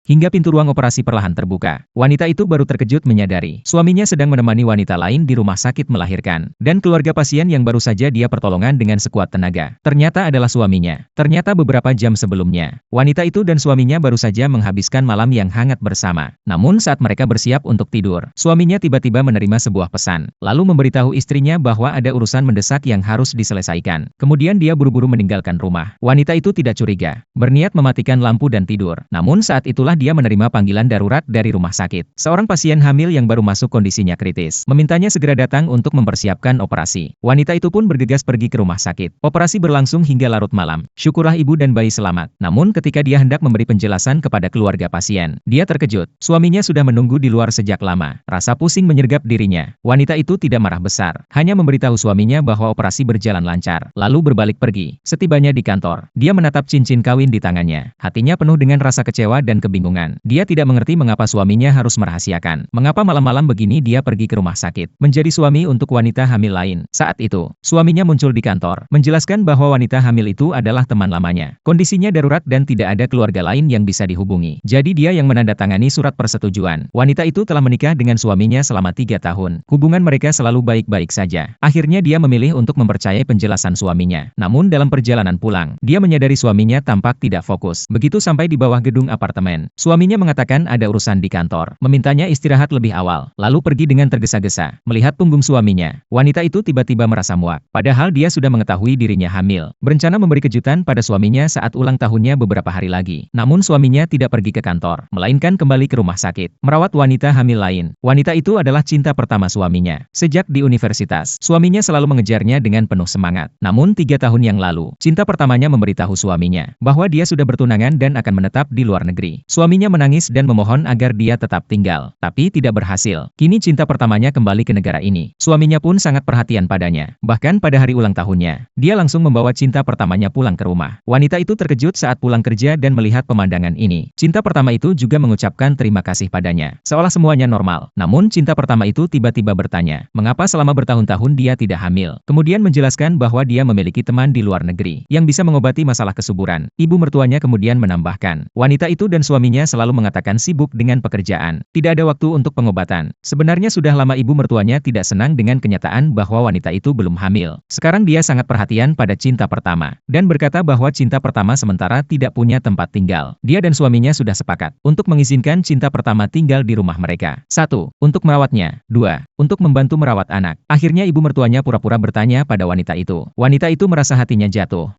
hingga pintu ruang operasi perlahan terbuka. Wanita itu baru terkejut menyadari suaminya sedang menemani wanita lain di rumah sakit melahirkan, dan keluarga pasien yang baru saja dia pertolongan dengan sekuat tenaga ternyata adalah suaminya. Ternyata beberapa jam sebelumnya, wanita itu dan suaminya baru saja menghabiskan malam yang hangat bersama. Namun saat mereka bersiap untuk tidur, suaminya tiba-tiba menerima sebuah pesan, lalu memberitahu istrinya bahwa ada urusan mendesak yang harus diselesaikan. Kemudian dia buru-buru meninggalkan rumah. Wanita itu tidak curiga, berniat mematikan lampu dan tidur. Namun saat itulah dia menerima panggilan darurat dari rumah sakit. Seorang pasien hamil yang baru masuk kondisinya kritis, memintanya segera datang untuk mempersiapkan operasi. Wanita itu pun bergegas pergi ke rumah sakit. Operasi berlangsung hingga larut malam. Syukurlah ibu dan bayi selamat. Namun ketika dia hendak memberi penjelasan kepada keluarga pasien, dia terkejut. Suaminya sudah menunggu di luar sejak lama. Rasa pusing menyergap dirinya. Wanita itu tidak marah besar, hanya memberitahu suaminya bahwa operasi berjalan lancar, lalu berbalik pergi. Setibanya di kantor, dia menatap cincin kawin di tangannya. Hatinya penuh dengan rasa kecewa dan kebingungan. Dia tidak mengerti mengapa suaminya harus merahasiakan. Mengapa malam-malam begini dia pergi ke rumah sakit, menjadi suami untuk wanita hamil lain. Saat itu, suaminya muncul di kantor, menjelaskan bahwa wanita hamil itu adalah teman lamanya. Kondisinya darurat dan tidak ada keluarga lain yang bisa dihubungi. Jadi dia yang menandatangani surat persetujuan. Wanita itu telah menikah dengan suaminya selama 3 tahun. Hubungan mereka selalu baik-baik saja. Akhirnya dia memilih untuk mempercayai penjelasan suaminya. Namun dalam perjalanan pulang, dia menyadari suaminya tampak tidak fokus. Begitu sampai di bawah gedung apartemen, suaminya mengatakan ada urusan di kantor, memintanya istirahat lebih awal, lalu pergi dengan tergesa-gesa. Melihat punggung suaminya, wanita itu tiba-tiba merasa muak. Padahal dia sudah mengetahui dirinya hamil. Berencana memberi kejutan pada suaminya saat ulang tahunnya beberapa hari lagi. Namun suaminya tidak pergi ke kantor, melainkan kembali ke rumah sakit, merawat wanita hamil lain. Wanita itu adalah cinta pertama suaminya. Sejak di universitas, suaminya selalu mengejarnya dengan penuh semangat. Namun 3 tahun yang lalu, cinta pertamanya memberitahu suaminya bahwa dia sudah bertunangan dan akan menetap di luar negeri. Suaminya menangis dan memohon agar dia tetap tinggal, tapi tidak berhasil. Kini cinta pertamanya kembali ke negara ini. Suaminya pun sangat perhatian padanya. Bahkan pada hari ulang tahunnya, dia langsung membawa cinta pertamanya pulang ke rumah. Wanita itu terkejut saat pulang kerja dan melihat pemandangan ini. Cinta pertama itu juga mengucapkan terima kasih padanya, seolah semuanya normal. Namun cinta pertama itu tiba-tiba bertanya, mengapa selama bertahun-tahun dia tidak hamil. Kemudian menjelaskan bahwa dia memiliki teman di luar negeri yang bisa mengobati masalah kesuburan. Ibu mertuanya kemudian menambahkan, wanita itu dan suaminya selalu mengatakan sibuk dengan pekerjaan, tidak ada waktu untuk pengobatan. Sebenarnya sudah lama ibu mertuanya tidak senang dengan kenyataan bahwa wanita itu belum hamil. Sekarang dia sangat perhatian pada cinta pertama, dan berkata bahwa cinta pertama sementara tidak punya tempat tinggal. Dia dan suaminya sudah sepakat untuk mengizinkan cinta pertama tinggal di rumah mereka. 1. Untuk merawatnya. 2. Untuk membantu merawat anak. Akhirnya ibu mertuanya pura-pura bertanya pada wanita itu. Wanita itu merasa hatinya jatuh.